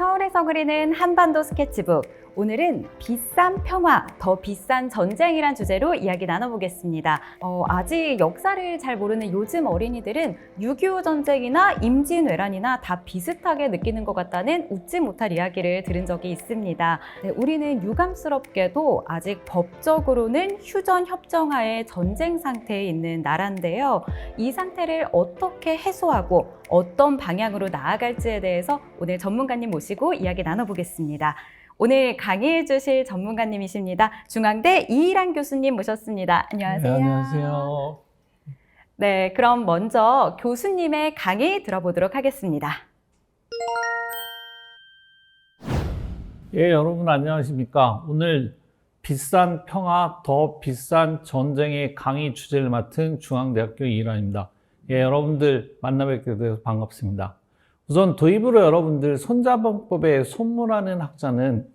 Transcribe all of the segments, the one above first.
서울에서 그리는 한반도 스케치북. 오늘은 비싼 평화, 더 비싼 전쟁이란 주제로 이야기 나눠보겠습니다. 아직 역사를 잘 모르는 요즘 어린이들은 6.25 전쟁이나 임진왜란이나 다 비슷하게 느끼는 것 같다는 웃지 못할 이야기를 들은 적이 있습니다. 네, 우리는 유감스럽게도 아직 법적으로는 휴전 협정하에 전쟁 상태에 있는 나라인데요. 이 상태를 어떻게 해소하고 어떤 방향으로 나아갈지에 대해서 오늘 전문가님 모시고 이야기 나눠보겠습니다. 오늘 강의해 주실 전문가님이십니다. 중앙대 이일환 교수님 모셨습니다. 안녕하세요. 네, 안녕하세요. 네, 그럼 먼저 교수님의 강의 들어보도록 하겠습니다. 예, 여러분 안녕하십니까. 오늘 비싼 평화, 더 비싼 전쟁의 강의 주제를 맡은 중앙대학교 이일환입니다. 예, 여러분들 만나뵙게 돼서 반갑습니다. 우선 도입으로 여러분들 손자병법의 손무라는 학자는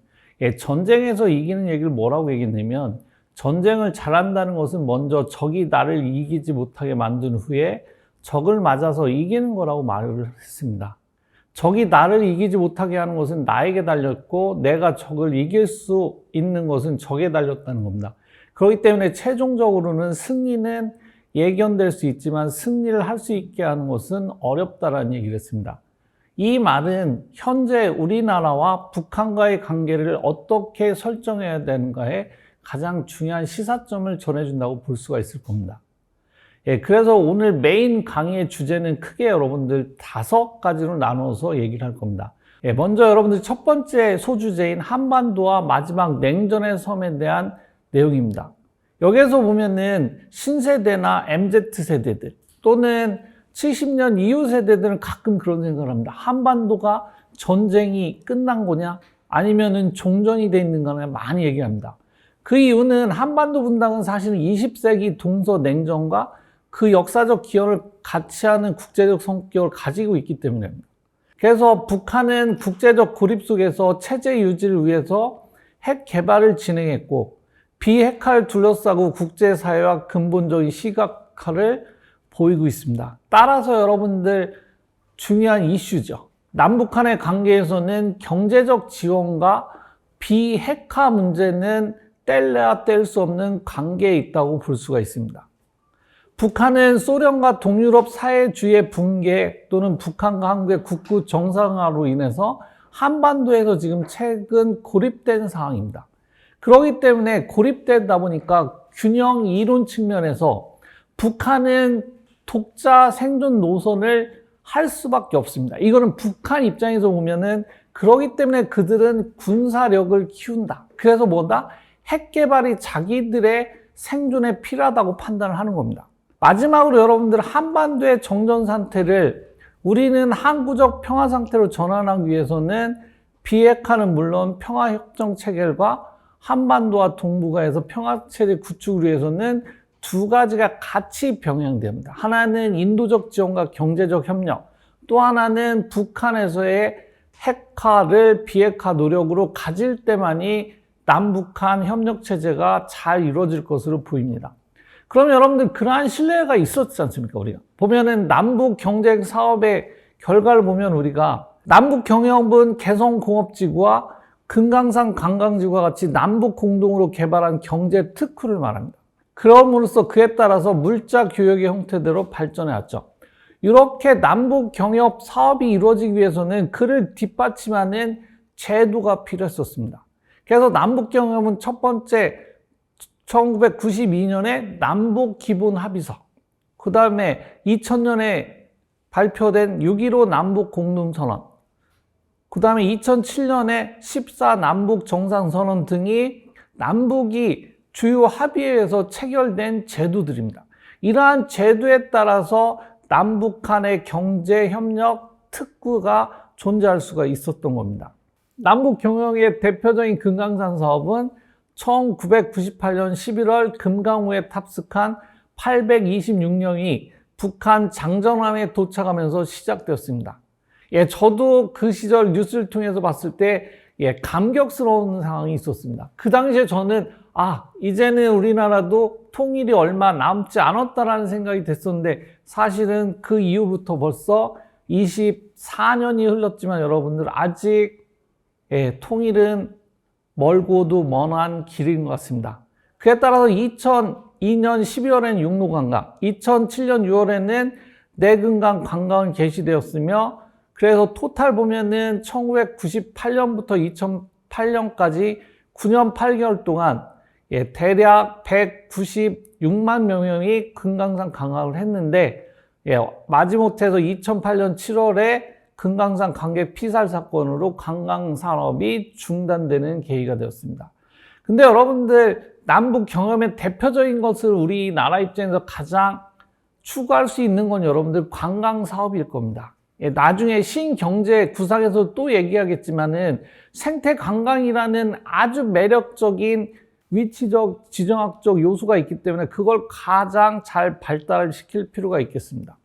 전쟁에서 이기는 얘기를 뭐라고 얘기했냐면, 전쟁을 잘한다는 것은 먼저 적이 나를 이기지 못하게 만든 후에 적을 맞아서 이기는 거라고 말을 했습니다. 적이 나를 이기지 못하게 하는 것은 나에게 달렸고, 내가 적을 이길 수 있는 것은 적에 달렸다는 겁니다. 그렇기 때문에 최종적으로는 승리는 예견될 수 있지만 승리를 할 수 있게 하는 것은 어렵다라는 얘기를 했습니다. 이 말은 현재 우리나라와 북한과의 관계를 어떻게 설정해야 되는가에 가장 중요한 시사점을 전해준다고 볼 수가 있을 겁니다. 예, 그래서 오늘 메인 강의의 주제는 크게 여러분들 5가지로 나눠서 얘기를 할 겁니다. 예, 먼저 여러분들 첫 번째 소주제인 한반도와 마지막 냉전의 섬에 대한 내용입니다. 여기에서 보면은 신세대나 MZ세대들 또는 70년 이후 세대들은 가끔 그런 생각을 합니다. 한반도가 전쟁이 끝난 거냐? 아니면은 종전이 돼 있는 거냐? 많이 얘기합니다. 그 이유는 한반도 분당은 사실은 20세기 동서냉전과 그 역사적 기여를 같이 하는 국제적 성격을 가지고 있기 때문입니다. 그래서 북한은 국제적 고립 속에서 체제 유지를 위해서 핵 개발을 진행했고, 비핵화를 둘러싸고 국제사회와 근본적인 시각화를 보이고 있습니다. 따라서 여러분들 중요한 이슈죠. 남북한의 관계에서는 경제적 지원과 비핵화 문제는 뗄래야 뗄 수 없는 관계에 있다고 볼 수가 있습니다. 북한은 소련과 동유럽 사회주의의 붕괴 또는 북한과 한국의 국부 정상화로 인해서 한반도에서 지금 최근 고립된 상황입니다. 그렇기 때문에 고립되다 보니까 균형 이론 측면에서 북한은 독자 생존 노선을 할 수밖에 없습니다. 이거는 북한 입장에서 보면은 그렇기 때문에 그들은 군사력을 키운다. 그래서 뭐다? 핵 개발이 자기들의 생존에 필요하다고 판단을 하는 겁니다. 마지막으로 여러분들 한반도의 정전 상태를 우리는 항구적 평화 상태로 전환하기 위해서는 비핵화는 물론 평화협정 체결과 한반도와 동북아에서 평화체제 구축을 위해서는 2가지가 같이 병행됩니다. 하나는 인도적 지원과 경제적 협력, 또 하나는 북한에서의 핵화를 비핵화 노력으로 가질 때만이 남북한 협력체제가 잘 이루어질 것으로 보입니다. 그럼 여러분들 그러한 신뢰가 있었지 않습니까? 우리가 보면은 남북 경제 사업의 결과를 보면 우리가 남북 경영분 개성공업지구와 금강산 관광지구와 같이 남북 공동으로 개발한 경제 특区를 말합니다. 그럼으로써 그에 따라서 물자 교역의 형태대로 발전해 왔죠. 이렇게 남북 경협 사업이 이루어지기 위해서는 그를 뒷받침하는 제도가 필요했었습니다. 그래서 남북 경협은 첫 번째 1992년에 남북 기본 합의서, 그 다음에 2000년에 발표된 6.15 남북 공동선언, 그 다음에 2007년에 14 남북 정상선언 등이 남북이 주요 합의에서 체결된 제도들입니다. 이러한 제도에 따라서 남북 간의 경제협력 특구가 존재할 수가 있었던 겁니다. 남북 경영의 대표적인 금강산 사업은 1998년 11월 금강호에 탑승한 826명이 북한 장전함에 도착하면서 시작되었습니다. 예, 저도 그 시절 뉴스를 통해서 봤을 때 감격스러운 상황이 있었습니다. 그 당시에 저는 이제는 우리나라도 통일이 얼마 남지 않았다라는 생각이 됐었는데, 사실은 그 이후부터 벌써 24년이 흘렀지만 여러분들 아직 통일은 멀고도 먼한 길인 것 같습니다. 그에 따라서 2002년 12월에는 육로관광, 2007년 6월에는 내근강 관광이 개시되었으며, 그래서 토탈 보면은 1998년부터 2008년까지 9년 8개월 동안 대략 196만 명이 금강산 관광을 했는데, 마지못해서 2008년 7월에 금강산 관객 피살 사건으로 관광산업이 중단되는 계기가 되었습니다. 근데 여러분들, 남북 경험의 대표적인 것을 우리나라 입장에서 가장 추구할 수 있는 건 여러분들 관광사업일 겁니다. 나중에 신경제 구상에서 또 얘기하겠지만은 생태 관광이라는 아주 매력적인 위치적, 지정학적 요소가 있기 때문에 그걸 가장 잘 발달시킬 필요가 있겠습니다.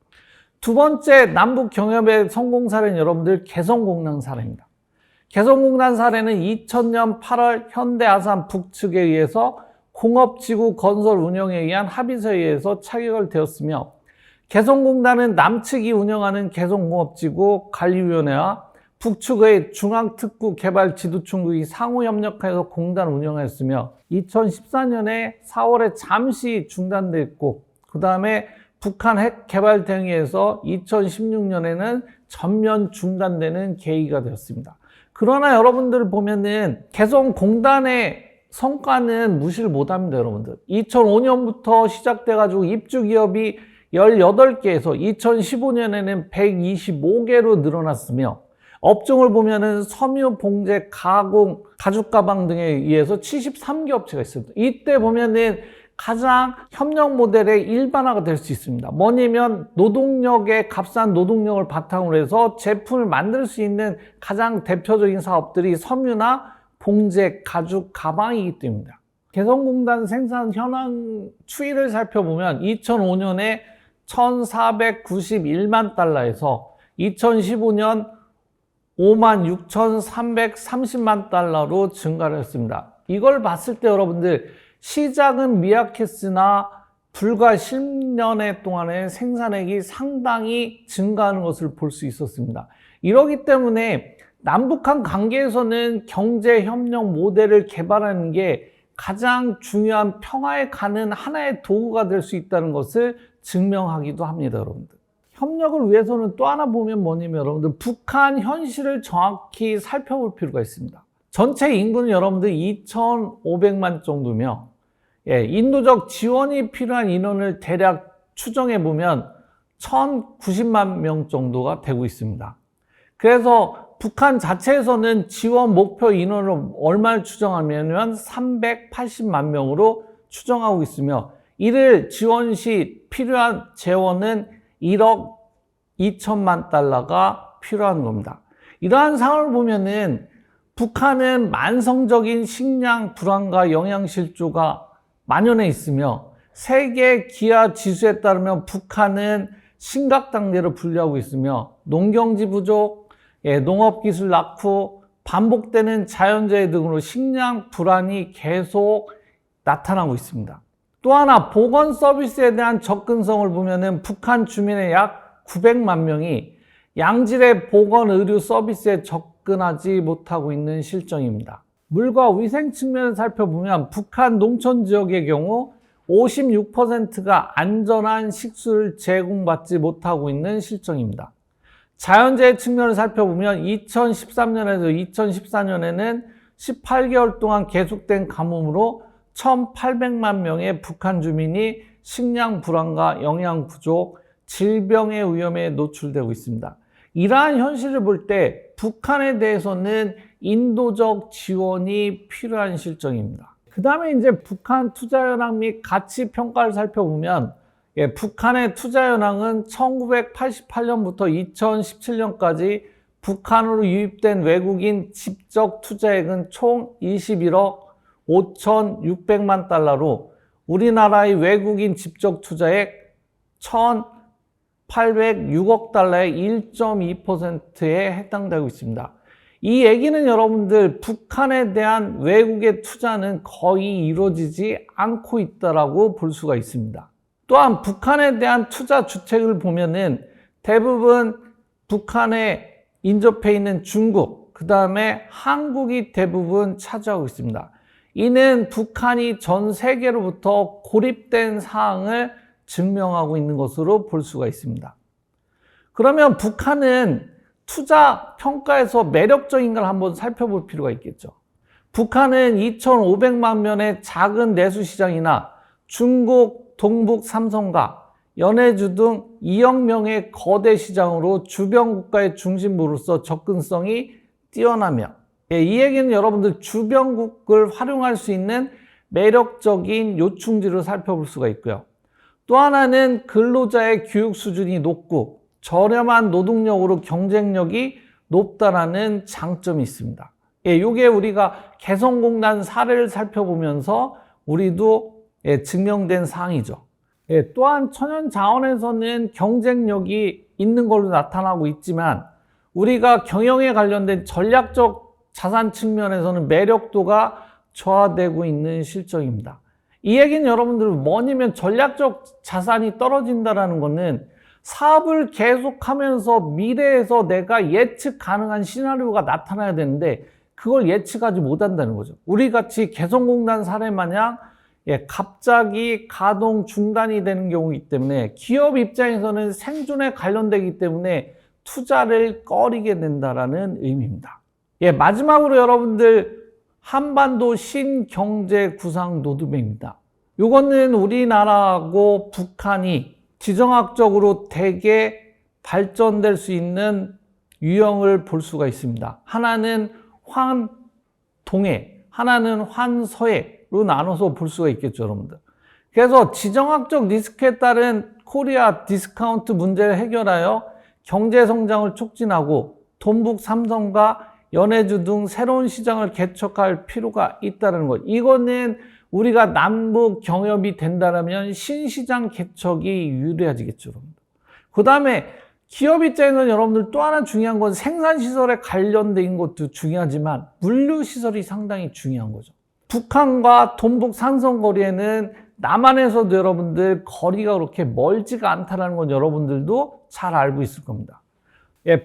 두 번째 남북 경협의 성공 사례는 여러분들 개성공단 사례입니다. 개성공단 사례는 2000년 8월 현대아산 북측에 의해서 공업지구 건설 운영에 의한 합의서에 의해서 차결 되었으며, 개성공단은 남측이 운영하는 개성공업지구 관리위원회와 북측의 중앙특구 개발 지도총국이 상호협력하여서 공단을 운영하였으며 2014년에 4월에 잠시 중단됐고, 그 다음에 북한 핵 개발 대응에서 2016년에는 전면 중단되는 계기가 되었습니다. 그러나 여러분들 보면은 개성공단의 성과는 무시를 못합니다, 여러분들. 2005년부터 시작돼가지고 입주 기업이 18개에서 2015년에는 125개로 늘어났으며, 업종을 보면은 섬유, 봉제, 가공, 가죽 가방 등에 의해서 73개 업체가 있습니다. 이때 보면은 가장 협력 모델의 일반화가 될 수 있습니다. 뭐냐면 노동력의 값싼 노동력을 바탕으로 해서 제품을 만들 수 있는 가장 대표적인 사업들이 섬유나 봉제, 가죽, 가방이기 때문입니다. 개성공단 생산 현황 추이를 살펴보면 2005년에 1,491만 달러에서 2015년 56,330만 달러로 증가를 했습니다. 이걸 봤을 때 여러분들, 시작은 미약했으나 불과 10년의 동안에 생산액이 상당히 증가하는 것을 볼 수 있었습니다. 이러기 때문에 남북한 관계에서는 경제협력 모델을 개발하는 게 가장 중요한 평화에 가는 하나의 도구가 될 수 있다는 것을 증명하기도 합니다, 여러분들. 협력을 위해서는 또 하나 보면 뭐냐면 여러분들, 북한 현실을 정확히 살펴볼 필요가 있습니다. 전체 인구는 여러분들 2,500만 정도며, 인도적 지원이 필요한 인원을 대략 추정해 보면 1,090만 명 정도가 되고 있습니다. 그래서 북한 자체에서는 지원 목표 인원을 얼마를 추정하면 380만 명으로 추정하고 있으며, 이를 지원 시 필요한 재원은 1억 2천만 달러가 필요한 겁니다. 이러한 상황을 보면은 북한은 만성적인 식량 불안과 영양실조가 만연해 있으며, 세계 기아 지수에 따르면 북한은 심각 단계로 분류하고 있으며, 농경지 부족, 농업기술 낙후, 반복되는 자연재해 등으로 식량 불안이 계속 나타나고 있습니다. 또 하나, 보건 서비스에 대한 접근성을 보면은 북한 주민의 약 900만 명이 양질의 보건 의료 서비스에 접근하지 못하고 있는 실정입니다. 물과 위생 측면을 살펴보면 북한 농촌 지역의 경우 56%가 안전한 식수를 제공받지 못하고 있는 실정입니다. 자연재해 측면을 살펴보면 2013년에서 2014년에는 18개월 동안 계속된 가뭄으로 1,800만 명의 북한 주민이 식량 불안과 영양 부족, 질병의 위험에 노출되고 있습니다. 이러한 현실을 볼 때 북한에 대해서는 인도적 지원이 필요한 실정입니다. 그 다음에 이제 북한 투자 현황 및 가치 평가를 살펴보면, 북한의 투자 현황은 1988년부터 2017년까지 북한으로 유입된 외국인 직접 투자액은 총 21억 5,600만 달러로 우리나라의 외국인 직접 투자액 1,806억 달러의 1.2%에 해당되고 있습니다. 이 얘기는 여러분들, 북한에 대한 외국의 투자는 거의 이루어지지 않고 있다라고 볼 수가 있습니다. 또한 북한에 대한 투자 주택을 보면은 대부분 북한에 인접해 있는 중국, 그 다음에 한국이 대부분 차지하고 있습니다. 이는 북한이 전 세계로부터 고립된 사항을 증명하고 있는 것으로 볼 수가 있습니다. 그러면 북한은 투자 평가에서 매력적인가를 한번 살펴볼 필요가 있겠죠. 북한은 2,500만 명의 작은 내수시장이나 중국, 동북 삼성과 연해주 등 2억 명의 거대 시장으로 주변 국가의 중심부로서 접근성이 뛰어나며, 이 얘기는 여러분들 주변국을 활용할 수 있는 매력적인 요충지를 살펴볼 수가 있고요. 또 하나는 근로자의 교육 수준이 높고 저렴한 노동력으로 경쟁력이 높다라는 장점이 있습니다. 이게 우리가 개성공단 사례를 살펴보면서 우리도 증명된 사항이죠. 또한 천연자원에서는 경쟁력이 있는 걸로 나타나고 있지만 우리가 경영에 관련된 전략적 자산 측면에서는 매력도가 저하되고 있는 실정입니다. 이 얘기는 여러분들 뭐냐면 전략적 자산이 떨어진다는 것은 사업을 계속하면서 미래에서 내가 예측 가능한 시나리오가 나타나야 되는데 그걸 예측하지 못한다는 거죠. 우리 같이 개성공단 사례 마냥 갑자기 가동 중단이 되는 경우이기 때문에 기업 입장에서는 생존에 관련되기 때문에 투자를 꺼리게 된다는 의미입니다. 마지막으로 여러분들 한반도 신경제 구상 로드맵입니다. 이거는 우리나라하고 북한이 지정학적으로 되게 발전될 수 있는 유형을 볼 수가 있습니다. 하나는 환동해, 하나는 환서해로 나눠서 볼 수가 있겠죠, 여러분들. 그래서 지정학적 리스크에 따른 코리아 디스카운트 문제를 해결하여 경제 성장을 촉진하고 동북 삼성과 연해주 등 새로운 시장을 개척할 필요가 있다는 것. 이거는 우리가 남북 경협이 된다면 신시장 개척이 유리해지겠죠. 그 다음에 기업 입장에서는 여러분들 또 하나 중요한 건 생산시설에 관련된 것도 중요하지만 물류시설이 상당히 중요한 거죠. 북한과 동북 삼성거리에는 남한에서도 여러분들 거리가 그렇게 멀지가 않다는 건 여러분들도 잘 알고 있을 겁니다.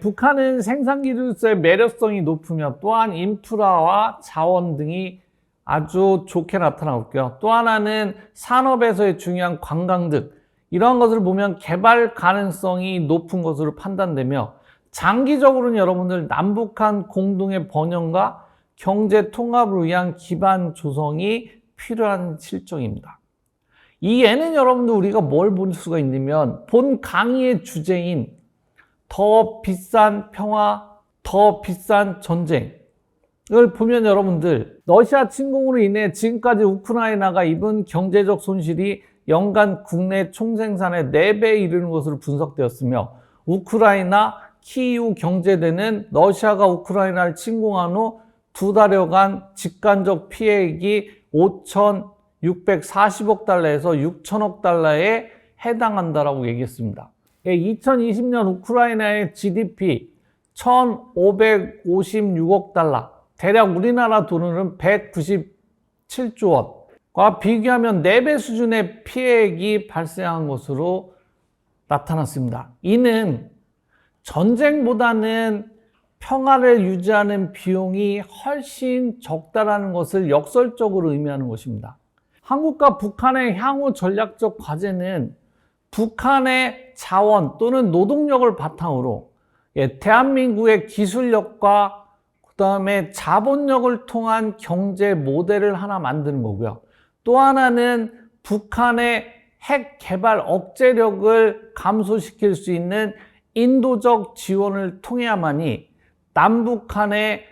북한은 생산기술의 매력성이 높으며 또한 인프라와 자원 등이 아주 좋게 나타나고 있고요. 또 하나는 산업에서의 중요한 관광 등 이러한 것을 보면 개발 가능성이 높은 것으로 판단되며 장기적으로는 여러분들 남북한 공동의 번영과 경제 통합을 위한 기반 조성이 필요한 실정입니다. 이 예는 여러분들 우리가 뭘 볼 수가 있냐면 본 강의의 주제인 더 비싼 평화, 더 비싼 전쟁을 보면 여러분들 러시아 침공으로 인해 지금까지 우크라이나가 입은 경제적 손실이 연간 국내 총생산의 4배에 이르는 것으로 분석되었으며 우크라이나 키이우 경제대는 러시아가 우크라이나를 침공한 후 2달여간 직간접 피해액이 5,640억 달러에서 6천억 달러에 해당한다라고 얘기했습니다. 2020년 우크라이나의 GDP 1,556억 달러, 대략 우리나라 돈으로는 197조 원과 비교하면 4배 수준의 피해액이 발생한 것으로 나타났습니다. 이는 전쟁보다는 평화를 유지하는 비용이 훨씬 적다라는 것을 역설적으로 의미하는 것입니다. 한국과 북한의 향후 전략적 과제는 북한의 자원 또는 노동력을 바탕으로 대한민국의 기술력과 그 다음에 자본력을 통한 경제 모델을 하나 만드는 거고요. 또 하나는 북한의 핵 개발 억제력을 감소시킬 수 있는 인도적 지원을 통해야만이 남북 간의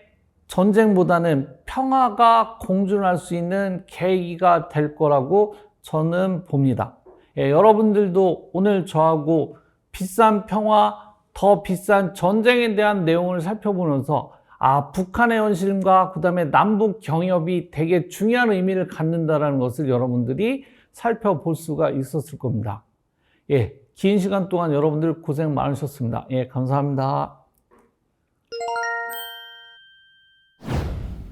전쟁보다는 평화가 공존할 수 있는 계기가 될 거라고 저는 봅니다. 여러분들도 오늘 저하고 비싼 평화, 더 비싼 전쟁에 대한 내용을 살펴보면서 북한의 현실과 그 다음에 남북 경협이 되게 중요한 의미를 갖는다는 것을 여러분들이 살펴볼 수가 있었을 겁니다. 긴 시간 동안 여러분들 고생 많으셨습니다. 감사합니다.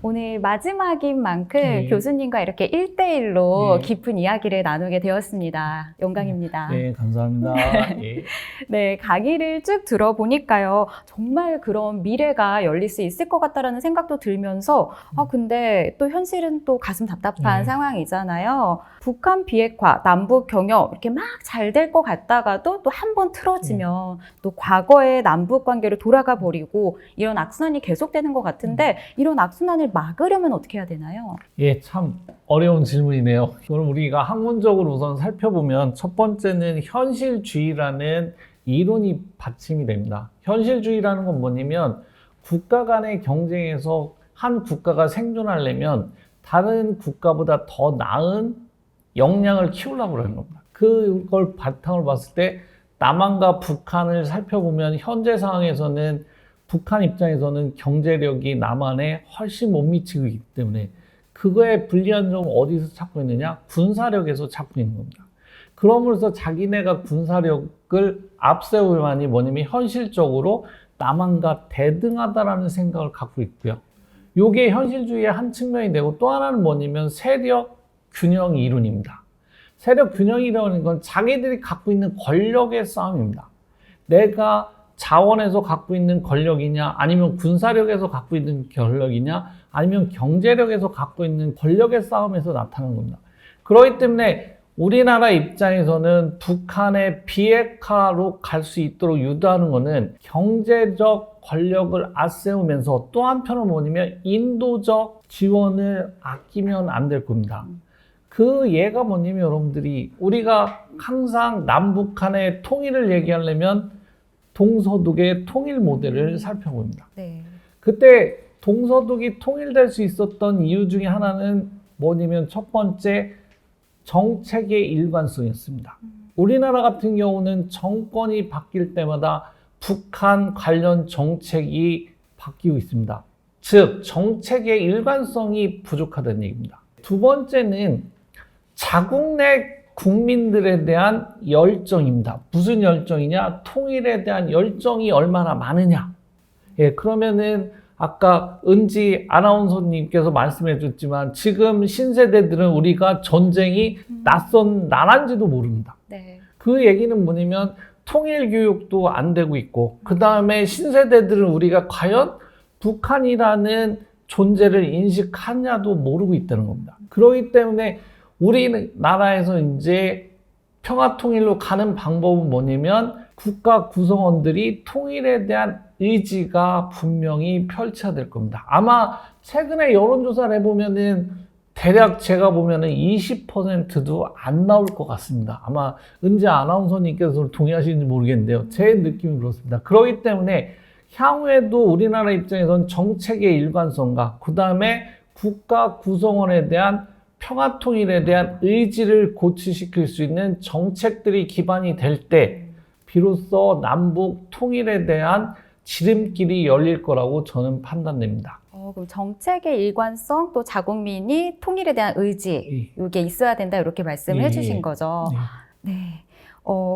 오늘 마지막인 만큼 네. 교수님과 이렇게 1대1로 네. 깊은 이야기를 나누게 되었습니다. 영광입니다. 네, 감사합니다. 예. 네, 강의를 쭉 들어보니까요. 정말 그런 미래가 열릴 수 있을 것 같다라는 생각도 들면서 근데 또 현실은 또 가슴 답답한 네. 상황이잖아요. 북한 비핵화, 남북 경협 이렇게 막 잘 될 것 같다가도 또 한 번 틀어지면 또 과거의 남북 관계로 돌아가 버리고 이런 악순환이 계속되는 것 같은데 이런 악순환을 막으려면 어떻게 해야 되나요? 예, 참 어려운 질문이네요. 그럼 우리가 학문적으로 우선 살펴보면 첫 번째는 현실주의라는 이론이 받침이 됩니다. 현실주의라는 건 뭐냐면 국가 간의 경쟁에서 한 국가가 생존하려면 다른 국가보다 더 나은 역량을 키우려고 하는 겁니다. 그걸 바탕으로 봤을 때 남한과 북한을 살펴보면 현재 상황에서는 북한 입장에서는 경제력이 남한에 훨씬 못 미치고 있기 때문에 그거에 불리한 점은 어디서 찾고 있느냐? 군사력에서 찾고 있는 겁니다. 그러면서 자기네가 군사력을 앞세울만이 뭐냐면 현실적으로 남한과 대등하다라는 생각을 갖고 있고요. 이게 현실주의의 한 측면이 되고 또 하나는 뭐냐면 세력 균형 이론입니다. 세력 균형 이론인 건 자기들이 갖고 있는 권력의 싸움입니다. 내가 자원에서 갖고 있는 권력이냐 아니면 군사력에서 갖고 있는 권력이냐 아니면 경제력에서 갖고 있는 권력의 싸움에서 나타나는 겁니다. 그렇기 때문에 우리나라 입장에서는 북한의 비핵화로 갈 수 있도록 유도하는 것은 경제적 권력을 앞세우면서 또 한편은 뭐냐면 인도적 지원을 아끼면 안 될 겁니다. 그 예가 뭐냐면 여러분들이 우리가 항상 남북한의 통일을 얘기하려면 동서독의 통일 모델을 살펴봅니다. 네. 그때 동서독이 통일될 수 있었던 이유 중에 하나는 뭐냐면 첫 번째 정책의 일관성이었습니다. 우리나라 같은 경우는 정권이 바뀔 때마다 북한 관련 정책이 바뀌고 있습니다. 즉 정책의 일관성이 부족하다는 얘기입니다. 두 번째는 자국 내 국민들에 대한 열정입니다. 무슨 열정이냐? 통일에 대한 열정이 얼마나 많으냐? 예, 그러면은 아까 은지 아나운서님께서 말씀해 줬지만 지금 신세대들은 우리가 전쟁이 낯선 나라인지도 모릅니다. 네. 그 얘기는 뭐냐면 통일 교육도 안 되고 있고 그 다음에 신세대들은 우리가 과연 북한이라는 존재를 인식하냐도 모르고 있다는 겁니다. 그렇기 때문에 우리나라에서 이제 평화통일로 가는 방법은 뭐냐면 국가 구성원들이 통일에 대한 의지가 분명히 펼쳐야 될 겁니다. 아마 최근에 여론조사를 해보면은 대략 제가 보면은 20%도 안 나올 것 같습니다. 아마 은지 아나운서님께서 동의하시는지 모르겠는데요. 제 느낌은 그렇습니다. 그렇기 때문에 향후에도 우리나라 입장에서는 정책의 일관성과 그 다음에 국가 구성원에 대한 평화 통일에 대한 의지를 고취시킬 수 있는 정책들이 기반이 될 때 비로소 남북 통일에 대한 지름길이 열릴 거라고 저는 판단됩니다. 그럼 정책의 일관성 또 자국민이 통일에 대한 의지 이게 있어야 된다 이렇게 말씀을 해주신 거죠. 네.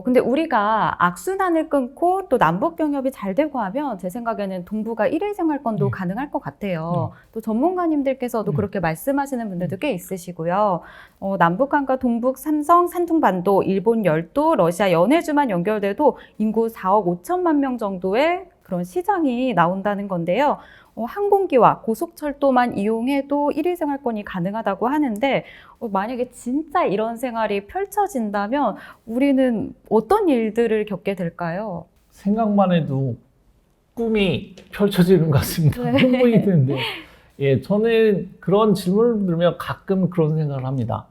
근데 우리가 악순환을 끊고 또 남북 경협이 잘 되고 하면 제 생각에는 동북아 일일 생활권도 가능할 것 같아요. 또 전문가님들께서도 그렇게 말씀하시는 분들도 꽤 있으시고요. 남북한과 동북 삼성, 산둥반도, 일본 열도, 러시아 연해주만 연결돼도 인구 4억 5천만 명 정도의 그런 시장이 나온다는 건데요. 항공기와 고속철도만 이용해도 일일 생활권이 가능하다고 하는데 만약에 진짜 이런 생활이 펼쳐진다면 우리는 어떤 일들을 겪게 될까요? 생각만 해도 꿈이 펼쳐지는 것 같습니다. 흥분이 되는데 예, 저는 그런 질문을 들으면 가끔 그런 생각을 합니다.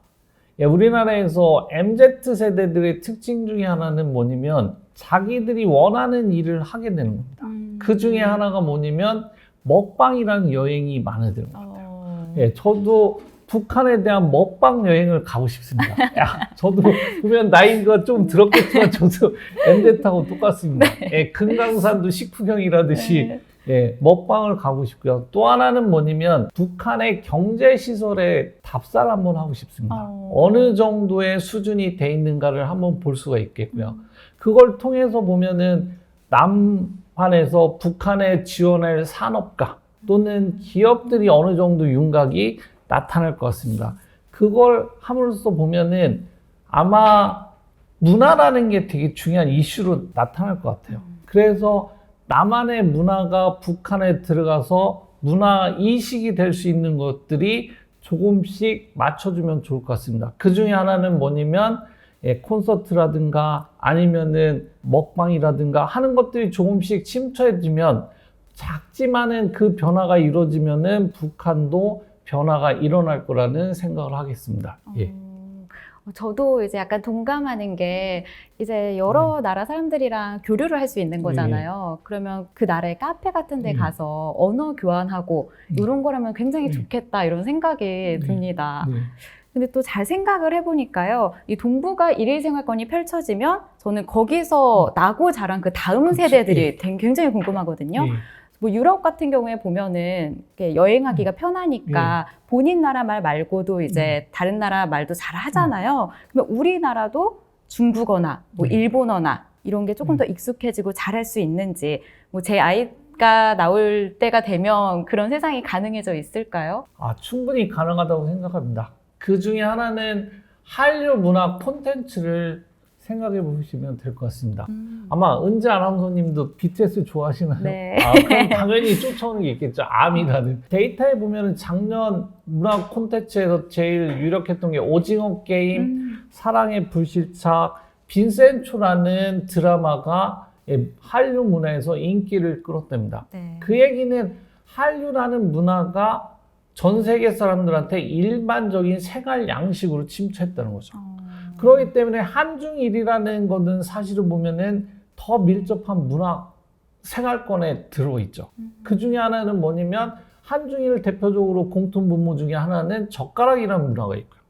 예, 우리나라에서 MZ세대들의 특징 중에 하나는 뭐냐면 자기들이 원하는 일을 하게 되는 겁니다. 그 중에 하나가 뭐냐면 먹방이라는 여행이 많아지는 것 같아요. 예, 저도 북한에 대한 먹방 여행을 가고 싶습니다. 야, 저도 보면 나이가 좀 들었겠지만 저도 MZ하고 똑같습니다. 예, 금강산도 식후경이라듯이 예, 먹방을 가고 싶고요. 또 하나는 뭐냐면 북한의 경제시설에 답사를 한번 하고 싶습니다. 어느 정도의 수준이 돼 있는가를 한번 볼 수가 있겠고요. 그걸 통해서 보면은 남한에서 북한에 지원할 산업과 또는 기업들이 어느 정도 윤곽이 나타날 것 같습니다. 그걸 함으로써 보면은 아마 문화라는 게 되게 중요한 이슈로 나타날 것 같아요. 그래서 나만의 문화가 북한에 들어가서 문화 이식이 될 수 있는 것들이 조금씩 맞춰주면 좋을 것 같습니다. 그 중에 하나는 뭐냐면 콘서트라든가 아니면은 먹방이라든가 하는 것들이 조금씩 침투해지면 작지만은 그 변화가 이루어지면은 북한도 변화가 일어날 거라는 생각을 하겠습니다. 예. 저도 이제 약간 동감하는 게 이제 여러 나라 사람들이랑 교류를 할 수 있는 거잖아요. 그러면 그 나라의 카페 같은 데 가서 언어 교환하고 이런 거라면 굉장히 좋겠다 이런 생각이 듭니다. 근데 또 잘 생각을 해보니까요. 이 동북아 일일 생활권이 펼쳐지면 저는 거기서 나고 자란 그 다음 세대들이 굉장히 궁금하거든요. 뭐 유럽 같은 경우에 보면은 이렇게 여행하기가 편하니까 본인 나라 말 말고도 이제 다른 나라 말도 잘 하잖아요. 그러면 우리나라도 중국어나 뭐 일본어나 이런 게 조금 더 익숙해지고 잘할 수 있는지, 뭐 제 아이가 나올 때가 되면 그런 세상이 가능해져 있을까요? 충분히 가능하다고 생각합니다. 그 중에 하나는 한류 문화 콘텐츠를 생각해 보시면 될 것 같습니다. 아마 은지 아나운서님도 BTS 좋아하시나요? 네. 그럼 당연히 쫓아오는 게 있겠죠. 아미라는. 데이터에 보면은 작년 문화 콘텐츠에서 제일 유력했던 게 오징어 게임, 사랑의 불시착, 빈센초라는 드라마가 한류 문화에서 인기를 끌었답니다. 네. 그 얘기는 한류라는 문화가 전 세계 사람들한테 일반적인 생활 양식으로 침투했다는 거죠. 그렇기 때문에 한중일이라는 것은 사실은 보면은 더 밀접한 문화 생활권에 들어있죠. 그 중에 하나는 뭐냐면 한중일 대표적으로 공통 분모 중에 하나는 젓가락이라는 문화가 있고요.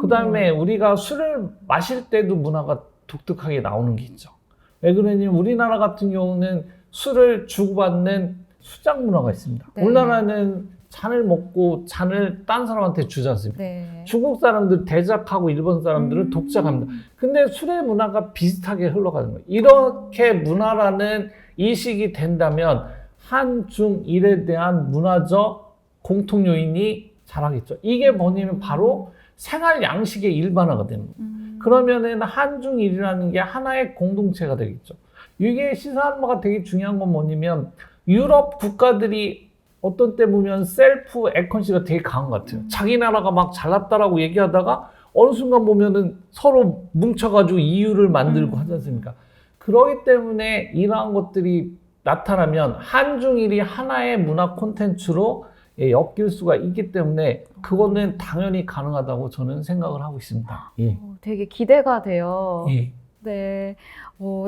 그 다음에 우리가 술을 마실 때도 문화가 독특하게 나오는 게 있죠. 왜 그러냐면 우리나라 같은 경우는 술을 주고받는 수장 문화가 있습니다. 네. 우리나라는 잔을 먹고 잔을 딴 사람한테 주지 않습니까? 네. 중국 사람들 대작하고 일본 사람들은 독작합니다. 근데 술의 문화가 비슷하게 흘러가는 거예요. 이렇게 문화라는 인식이 된다면 한중일에 대한 문화적 공통 요인이 자라겠죠. 이게 뭐냐면 바로 생활 양식의 일반화가 되는 거예요. 그러면은 한중일이라는 게 하나의 공동체가 되겠죠. 이게 시사한바가 되게 중요한 건 뭐냐면 유럽 국가들이 어떤 때 보면 셀프 에컨시가 되게 강한 것 같아요. 자기 나라가 막 잘났다라고 얘기하다가 어느 순간 보면은 서로 뭉쳐가지고 이유를 만들고 하지 않습니까? 그러기 때문에 이러한 것들이 나타나면 한중일이 하나의 문화 콘텐츠로 엮일 수가 있기 때문에 그거는 당연히 가능하다고 저는 생각을 하고 있습니다. 예. 되게 기대가 돼요. 예. 네.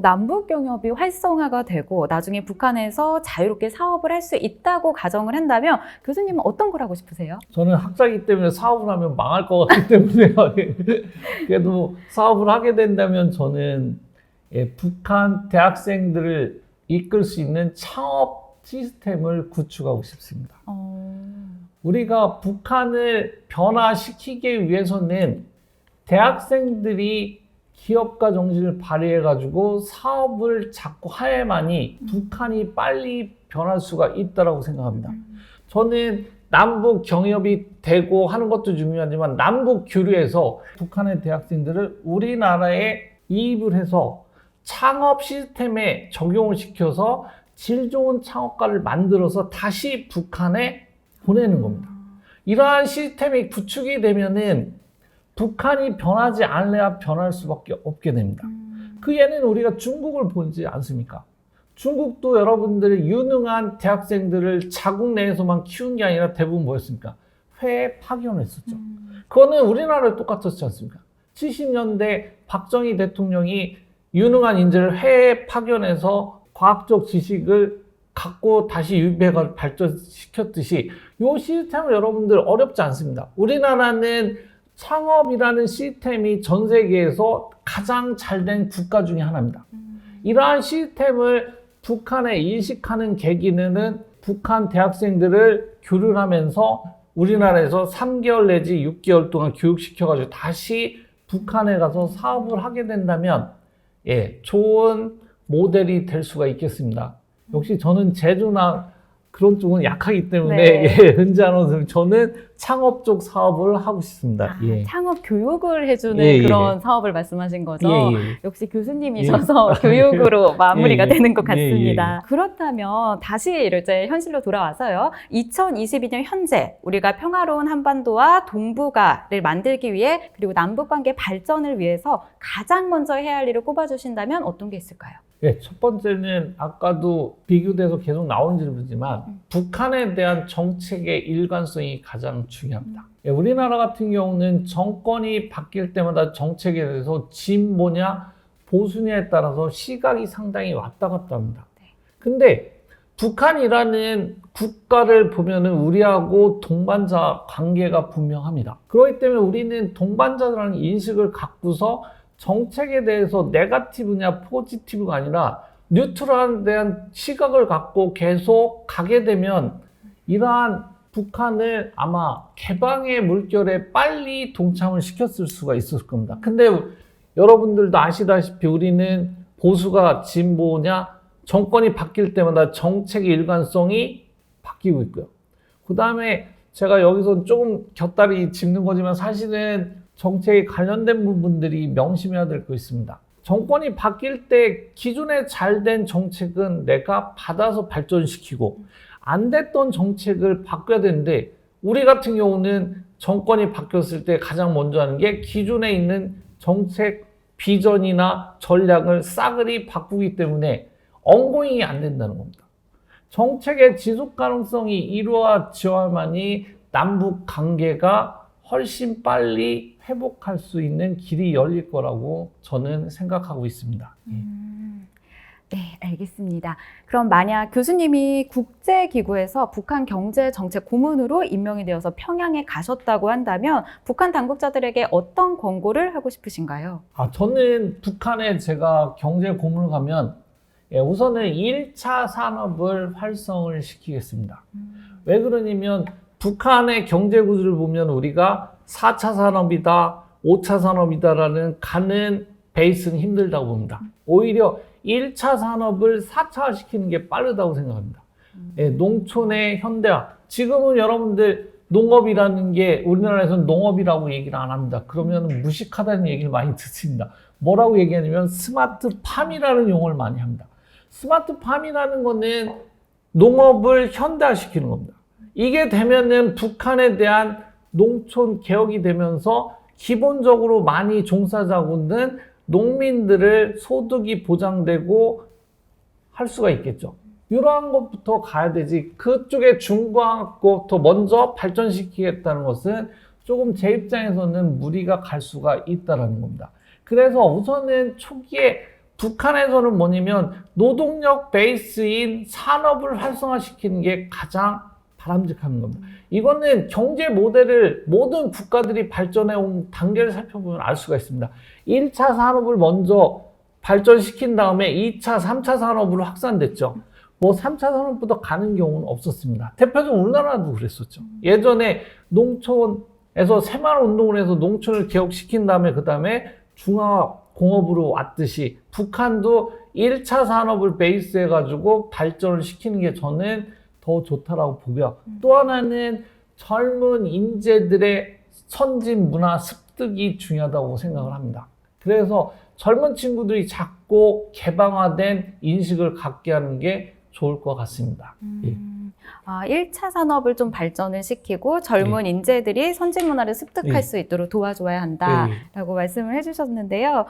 남북 경협이 활성화가 되고 나중에 북한에서 자유롭게 사업을 할 수 있다고 가정을 한다면 교수님은 어떤 걸 하고 싶으세요? 저는 학자이기 때문에 사업을 하면 망할 것 같기 때문에요. 그래도 사업을 하게 된다면 저는 북한 대학생들을 이끌 수 있는 창업 시스템을 구축하고 싶습니다. 우리가 북한을 변화시키기 위해서는 대학생들이 기업가 정신을 발휘해가지고 사업을 자꾸 해야만이 북한이 빨리 변할 수가 있다고 생각합니다. 저는 남북 경협이 되고 하는 것도 중요하지만 남북 교류에서 북한의 대학생들을 우리나라에 이입을 해서 창업 시스템에 적용을 시켜서 질 좋은 창업가를 만들어서 다시 북한에 보내는 겁니다. 이러한 시스템이 구축이 되면은 북한이 변하지 않아야 변할 수밖에 없게 됩니다. 그 예는 우리가 중국을 보지 않습니까? 중국도 여러분들의 유능한 대학생들을 자국 내에서만 키운 게 아니라 대부분 뭐였습니까? 해외에 파견했었죠. 그거는 우리나라에 똑같았지 않습니까? 70년대 박정희 대통령이 유능한 인재를 해외에 파견해서 과학적 지식을 갖고 다시 유배가 발전시켰듯이 이 시스템은 여러분들 어렵지 않습니다. 우리나라는 창업이라는 시스템이 전 세계에서 가장 잘된 국가 중에 하나입니다. 이러한 시스템을 북한에 인식하는 계기는 북한 대학생들을 교류를 하면서 우리나라에서 3개월 내지 6개월 동안 교육시켜가지고 다시 북한에 가서 사업을 하게 된다면 좋은 모델이 될 수가 있겠습니다. 역시 저는 제주나 그런 쪽은 약하기 때문에 네. 예, 은지 아나운서님 저는 창업 쪽 사업을 하고 싶습니다. 예. 창업 교육을 해주는 예, 예. 그런 사업을 말씀하신 거죠? 예, 예. 역시 교수님이셔서 교육으로 마무리가 예, 예. 되는 것 예, 예, 같습니다. 그렇다면 다시 이제 현실로 돌아와서요. 2022년 현재 우리가 평화로운 한반도와 동북아를 만들기 위해 그리고 남북관계 발전을 위해서 가장 먼저 해야 할 일을 꼽아주신다면 어떤 게 있을까요? 예, 첫 번째는 아까도 비교돼서 계속 나오는 질문이지만 북한에 대한 정책의 일관성이 가장 중요합니다. 예, 우리나라 같은 경우는 정권이 바뀔 때마다 정책에 대해서 진보냐 보수냐에 따라서 시각이 상당히 왔다 갔다 합니다. 근데 북한이라는 국가를 보면은 우리하고 동반자 관계가 분명합니다. 그렇기 때문에 우리는 동반자라는 인식을 갖고서 정책에 대해서 네거티브냐 포지티브가 아니라 뉴트럴에 대한 시각을 갖고 계속 가게 되면 이러한 북한을 아마 개방의 물결에 빨리 동참을 시켰을 수가 있었을 겁니다. 근데 여러분들도 아시다시피 우리는 보수가 진보냐 정권이 바뀔 때마다 정책의 일관성이 바뀌고 있고요. 그 다음에 제가 여기서 조금 곁다리 짚는 거지만 사실은 정책에 관련된 부분들이 명심해야 될 거 있습니다. 정권이 바뀔 때 기존에 잘된 정책은 내가 받아서 발전시키고 안 됐던 정책을 바꿔야 되는데 우리 같은 경우는 정권이 바뀌었을 때 가장 먼저 하는 게 기존에 있는 정책 비전이나 전략을 싸그리 바꾸기 때문에 언고잉이 안 된다는 겁니다. 정책의 지속 가능성이 이루어져야만이 남북 관계가 훨씬 빨리 회복할 수 있는 길이 열릴 거라고 저는 생각하고 있습니다. 네, 알겠습니다. 그럼 만약 교수님이 국제기구에서 북한 경제정책 고문으로 임명이 되어서 평양에 가셨다고 한다면 북한 당국자들에게 어떤 권고를 하고 싶으신가요? 저는 북한에 제가 경제 고문을 가면 우선은 1차 산업을 활성을 시키겠습니다. 왜 그러냐면 북한의 경제 구조를 보면 우리가 4차 산업이다, 5차 산업이다라는 가는 베이스는 힘들다고 봅니다. 오히려 1차 산업을 4차 시키는 게 빠르다고 생각합니다. 농촌의 현대화. 지금은 여러분들 농업이라는 게 우리나라에서는 농업이라고 얘기를 안 합니다. 그러면 무식하다는 얘기를 많이 듣습니다. 뭐라고 얘기하냐면 스마트팜이라는 용어를 많이 합니다. 스마트팜이라는 거는 농업을 현대화시키는 겁니다. 이게 되면은 북한에 대한 농촌 개혁이 되면서 기본적으로 많이 종사자고는 농민들을 소득이 보장되고 할 수가 있겠죠. 이러한 것부터 가야 되지 그쪽에 중과학부터 먼저 발전시키겠다는 것은 조금 제 입장에서는 무리가 갈 수가 있다는 겁니다. 그래서 우선은 초기에 북한에서는 뭐냐면 노동력 베이스인 산업을 활성화시키는 게 가장 바람직한 겁니다. 이거는 경제 모델을 모든 국가들이 발전해 온 단계를 살펴보면 알 수가 있습니다. 1차 산업을 먼저 발전시킨 다음에 2차, 3차 산업으로 확산됐죠. 3차 산업부터 가는 경우는 없었습니다. 대표적으로 우리나라도 그랬었죠. 예전에 농촌에서 새마을 운동을 해서 농촌을 개혁시킨 다음에 그 다음에 중화공업으로 왔듯이 북한도 1차 산업을 베이스 해가지고 발전을 시키는 게 저는 더 좋다라고 보고요. 또 하나는 젊은 인재들의 선진 문화 습득이 중요하다고 생각을 합니다. 그래서 젊은 친구들이 작고 개방화된 인식을 갖게 하는 게 좋을 것 같습니다. 1차 산업을 좀 발전을 시키고 젊은 인재들이 선진 문화를 습득할 수 있도록 도와줘야 한다라고 말씀을 해주셨는데요.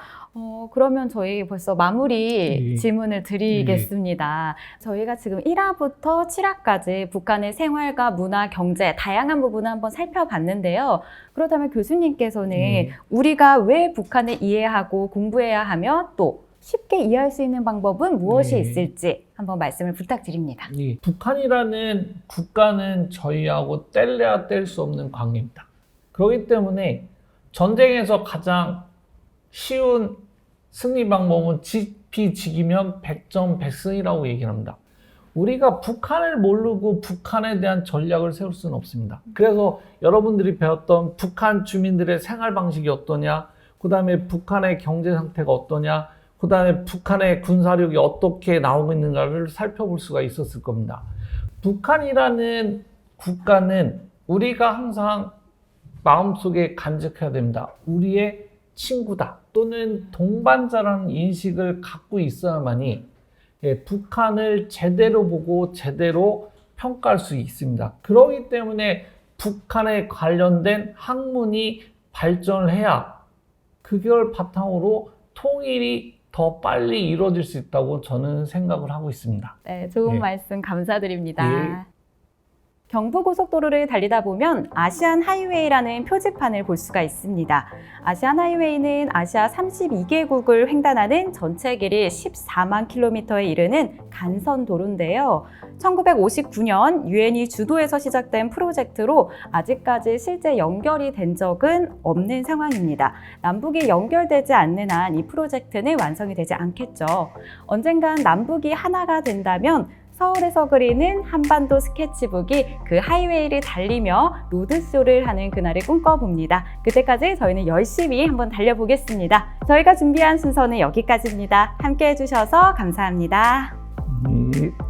그러면 저희 벌써 마무리 질문을 드리겠습니다. 저희가 지금 1화부터 7화까지 북한의 생활과 문화, 경제 다양한 부분을 한번 살펴봤는데요. 그렇다면 교수님께서는 우리가 왜 북한을 이해하고 공부해야 하며 또 쉽게 이해할 수 있는 방법은 무엇이 있을지 한번 말씀을 부탁드립니다. 북한이라는 국가는 저희하고 뗄래야 뗄 수 없는 관계입니다. 그렇기 때문에 전쟁에서 가장 쉬운 승리 방법은 지피지기면 백전백승이라고 얘기를 합니다. 우리가 북한을 모르고 북한에 대한 전략을 세울 수는 없습니다. 그래서 여러분들이 배웠던 북한 주민들의 생활 방식이 어떠냐, 그 다음에 북한의 경제 상태가 어떠냐, 그 다음에 북한의 군사력이 어떻게 나오고 있는가를 살펴볼 수가 있었을 겁니다. 북한이라는 국가는 우리가 항상 마음속에 간직해야 됩니다. 우리의 친구다 또는 동반자라는 인식을 갖고 있어야만이 북한을 제대로 보고 제대로 평가할 수 있습니다. 그렇기 때문에 북한에 관련된 학문이 발전을 해야 그걸 바탕으로 통일이 더 빨리 이루어질 수 있다고 저는 생각을 하고 있습니다. 네, 좋은 예. 말씀 감사드립니다. 예. 경부고속도로를 달리다 보면 아시안 하이웨이라는 표지판을 볼 수가 있습니다. 아시안 하이웨이는 아시아 32개국을 횡단하는 전체 길이 14만 킬로미터에 이르는 간선도로인데요. 1959년 유엔이 주도해서 시작된 프로젝트로 아직까지 실제 연결이 된 적은 없는 상황입니다. 남북이 연결되지 않는 한 이 프로젝트는 완성이 되지 않겠죠. 언젠간 남북이 하나가 된다면 서울에서 그리는 한반도 스케치북이 그 하이웨이를 달리며 로드쇼를 하는 그날을 꿈꿔봅니다. 그때까지 저희는 열심히 한번 달려보겠습니다. 저희가 준비한 순서는 여기까지입니다. 함께 해주셔서 감사합니다. 예.